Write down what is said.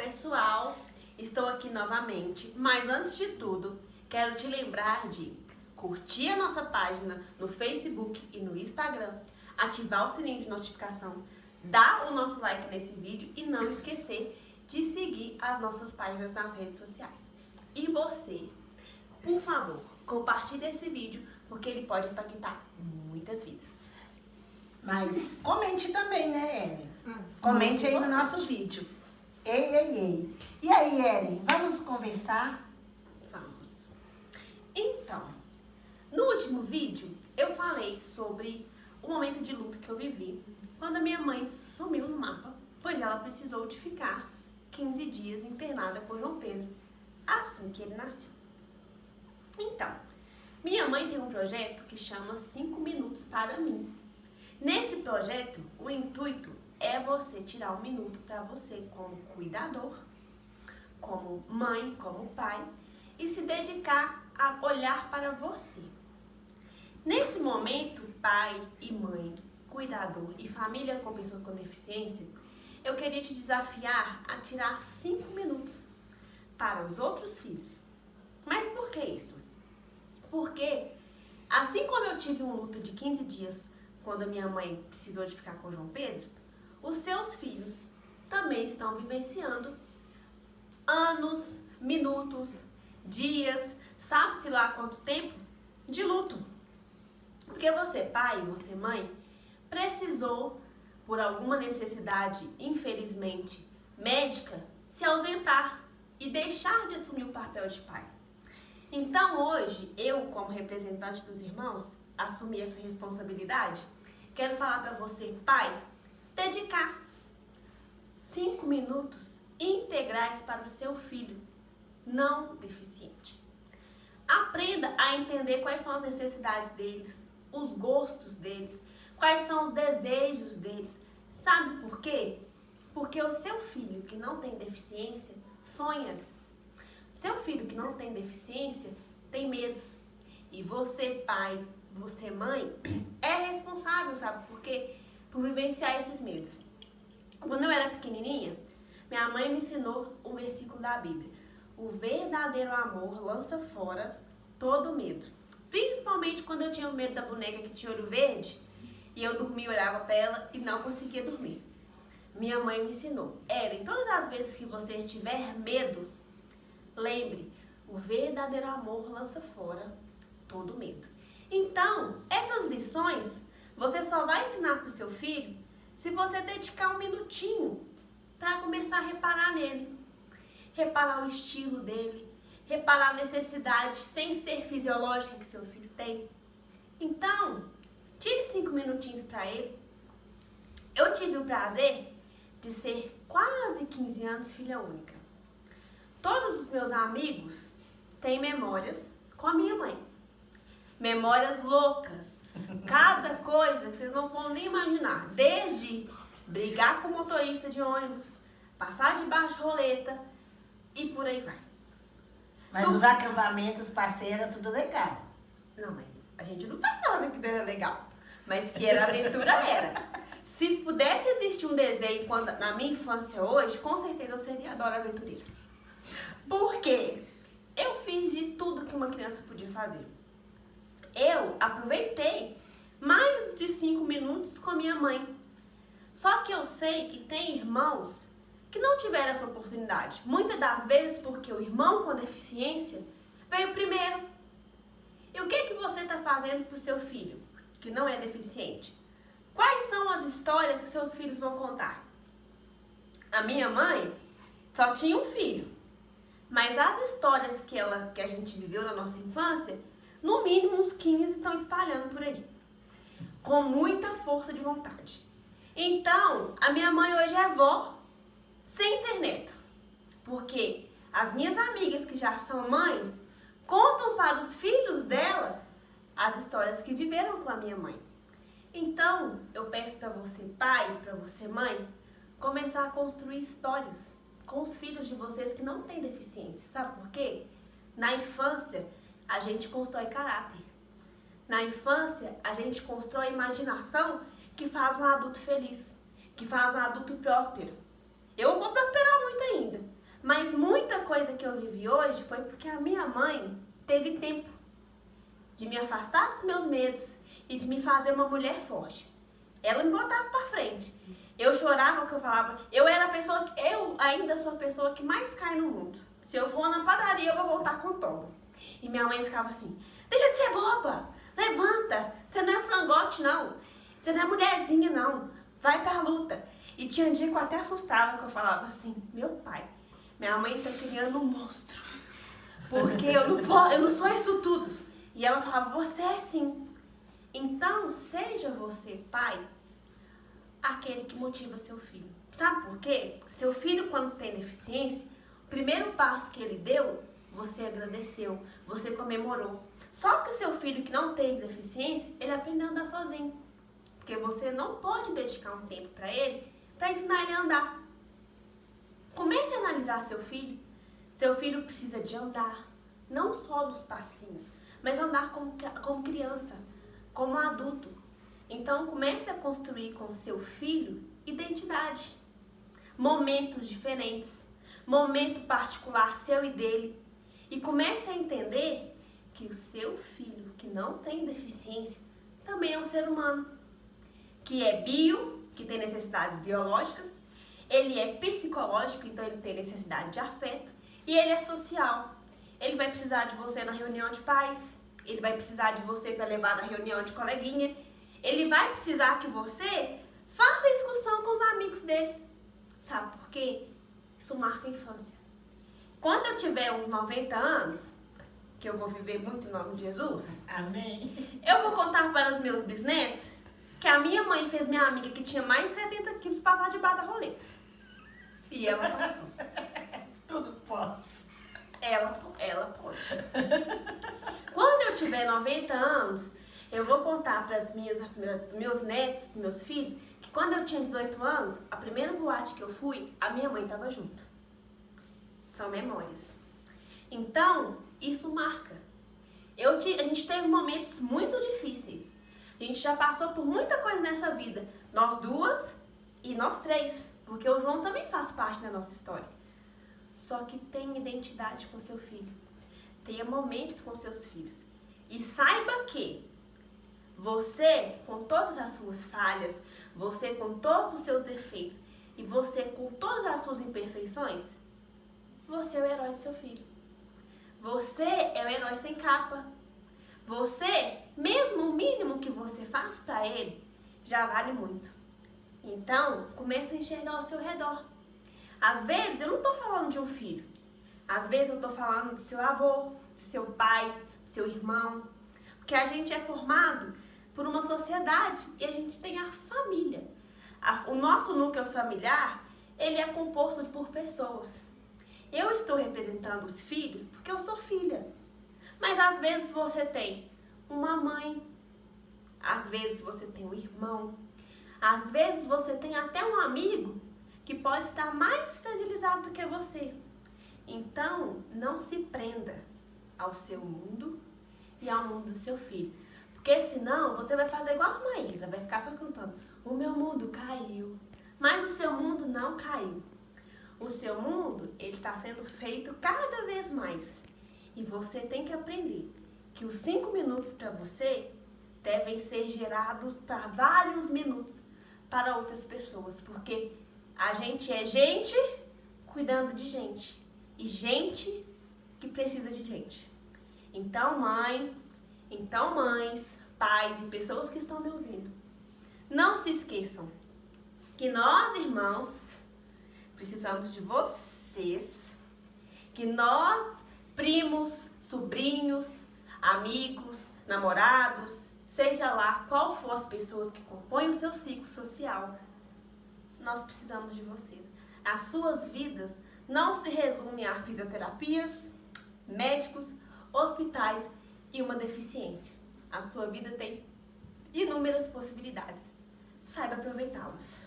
pessoal, estou aqui novamente, mas antes de tudo, quero te lembrar de curtir a nossa página no Facebook e no Instagram, ativar o sininho de notificação, dar o nosso like nesse vídeo e não esquecer de seguir as nossas páginas nas redes sociais. E você, por favor, compartilhe esse vídeo porque ele pode impactar muitas vidas. Mas comente também, né, Ellen? Comente aí no nosso vídeo. Ei. E aí, Ellen, vamos conversar? Vamos. Então, no último vídeo eu falei sobre o momento de luto que eu vivi quando a minha mãe sumiu no mapa, pois ela precisou de ficar 15 dias internada por João Pedro, assim que ele nasceu. Então, minha mãe tem um projeto que chama 5 Minutos para Mim. Nesse projeto, o intuito é você tirar um minuto para você como cuidador, como mãe, como pai, e se dedicar a olhar para você. Nesse momento, pai e mãe, cuidador e família com pessoa com deficiência, eu queria te desafiar a tirar 5 minutos para os outros filhos. Mas por que isso? Porque, assim como eu tive um luto de 15 dias quando a minha mãe precisou de ficar com o João Pedro, os seus filhos também estão vivenciando anos, minutos, dias, sabe-se lá quanto tempo, de luto. Porque você, pai, você, mãe, precisou, por alguma necessidade, infelizmente, médica, se ausentar e deixar de assumir o papel de pai. Então, hoje, eu, como representante dos irmãos, assumi essa responsabilidade. Quero falar para você, pai, dedicar 5 minutos integrais para o seu filho não deficiente. Aprenda a entender quais são as necessidades deles, os gostos deles, quais são os desejos deles. Sabe por quê? Porque o seu filho que não tem deficiência sonha. Seu filho que não tem deficiência tem medos. E você, pai, você, mãe, é responsável, sabe por quê? Por vivenciar esses medos. Quando eu era pequenininha, minha mãe me ensinou um versículo da Bíblia. O verdadeiro amor lança fora todo medo. Principalmente quando eu tinha medo da boneca que tinha olho verde e eu dormia, olhava para ela e não conseguia dormir. Minha mãe me ensinou. Ellen, todas as vezes que você tiver medo, lembre, o verdadeiro amor lança fora todo medo. Então, essas lições você só vai ensinar para o seu filho se você dedicar um minutinho para começar a reparar nele. Reparar o estilo dele, reparar a necessidade sem ser fisiológica que seu filho tem. Então, tire 5 minutinhos para ele. Eu tive o prazer de ser quase 15 anos filha única. Todos os meus amigos têm memórias com a minha mãe. Memórias loucas. Cada coisa que vocês não vão nem imaginar. Desde brigar com o motorista de ônibus, passar debaixo de roleta e por aí vai. Mas os acampamentos, parceira, tudo legal. Não, mãe, a gente não tá falando que era legal. Mas que era aventura, era. Se pudesse existir um desenho na minha infância hoje, com certeza eu seria a Dora Aventureira. Por quê? Eu fiz de tudo que uma criança podia fazer. Eu aproveitei mais de 5 minutos com a minha mãe. Só que eu sei que tem irmãos que não tiveram essa oportunidade. Muitas das vezes porque o irmão com deficiência veio primeiro. E o que você está fazendo para o seu filho que não é deficiente? Quais são as histórias que seus filhos vão contar? A minha mãe só tinha um filho. Mas as histórias que a gente viveu na nossa infância, no mínimo uns 15 estão espalhando por aí. Com muita força de vontade. Então, a minha mãe hoje é vó sem internet. Porque as minhas amigas que já são mães contam para os filhos dela as histórias que viveram com a minha mãe. Então, eu peço para você, pai, para você, mãe, começar a construir histórias com os filhos de vocês que não têm deficiência. Sabe por quê? Na infância, a gente constrói caráter. Na infância, a gente constrói imaginação que faz um adulto feliz, que faz um adulto próspero. Eu vou prosperar muito ainda, Mas muita coisa que eu vivi hoje foi porque a minha mãe teve tempo de me afastar dos meus medos e de me fazer uma mulher forte. Ela me botava pra frente. Eu chorava o que eu falava. Eu ainda sou a pessoa que mais cai no mundo. Se eu for na padaria, eu vou voltar com tombo. E minha mãe ficava assim, deixa de ser boba, levanta, você não é frangote não, você não é mulherzinha não, vai pra luta. E tinha um dia que eu até assustava, que eu falava assim, meu pai, minha mãe tá criando um monstro, porque eu não sou isso tudo. E ela falava, você é sim. Então, seja você, pai, aquele que motiva seu filho. Sabe por quê? Seu filho, quando tem deficiência, o primeiro passo que ele deu, você agradeceu, você comemorou. Só que o seu filho que não teve deficiência, ele aprendeu a andar sozinho. Porque você não pode dedicar um tempo para ele, para ensinar ele a andar. Comece a analisar seu filho. Seu filho precisa de andar, não só dos passinhos, mas andar como criança, como adulto. Então, comece a construir com o seu filho identidade. Momentos diferentes, momento particular seu e dele. E comece a entender que o seu filho, que não tem deficiência, também é um ser humano. Que é que tem necessidades biológicas. Ele é psicológico, então ele tem necessidade de afeto. E ele é social. Ele vai precisar de você na reunião de pais. Ele vai precisar de você para levar na reunião de coleguinha. Ele vai precisar que você faça a excursão com os amigos dele. Sabe por quê? Isso marca a infância. Quando eu tiver uns 90 anos, que eu vou viver muito em nome de Jesus, amém, eu vou contar para os meus bisnetos que a minha mãe fez minha amiga que tinha mais de 70 quilos passar debaixo da roleta. E ela passou. Tudo pode. Ela pode. Quando eu tiver 90 anos, eu vou contar para meus netos, meus filhos, que quando eu tinha 18 anos, a primeira boate que eu fui, a minha mãe estava junto. São memórias. Então, isso marca. A gente teve momentos muito difíceis. A gente já passou por muita coisa nessa vida. Nós duas e nós três. Porque o João também faz parte da nossa história. Só que tenha identidade com seu filho. Tenha momentos com seus filhos. E saiba que você, com todas as suas falhas, você com todos os seus defeitos e você com todas as suas imperfeições, você é o herói do seu filho. Você é o herói sem capa. Você, mesmo o mínimo que você faz para ele, já vale muito. Então, comece a enxergar ao seu redor. Às vezes, eu não estou falando de um filho. Às vezes, eu estou falando do seu avô, do seu pai, do seu irmão. Porque a gente é formado por uma sociedade e a gente tem a família. O nosso núcleo familiar, ele é composto por pessoas. Eu estou representando os filhos porque eu sou filha. Mas às vezes você tem uma mãe, às vezes você tem um irmão, às vezes você tem até um amigo que pode estar mais fragilizado do que você. Então, não se prenda ao seu mundo e ao mundo do seu filho. Porque senão você vai fazer igual a Maísa, vai ficar só cantando, o meu mundo caiu. Mas o seu mundo não caiu. O seu mundo, ele está sendo feito cada vez mais. E você tem que aprender que os 5 minutos para você devem ser gerados para vários minutos para outras pessoas. Porque a gente é gente cuidando de gente. E gente que precisa de gente. Então, mães, pais e pessoas que estão me ouvindo, não se esqueçam que nós, irmãos, precisamos de vocês, que nós, primos, sobrinhos, amigos, namorados, seja lá qual for as pessoas que compõem o seu ciclo social, nós precisamos de vocês. As suas vidas não se resumem a fisioterapias, médicos, hospitais e uma deficiência. A sua vida tem inúmeras possibilidades. Saiba aproveitá-las.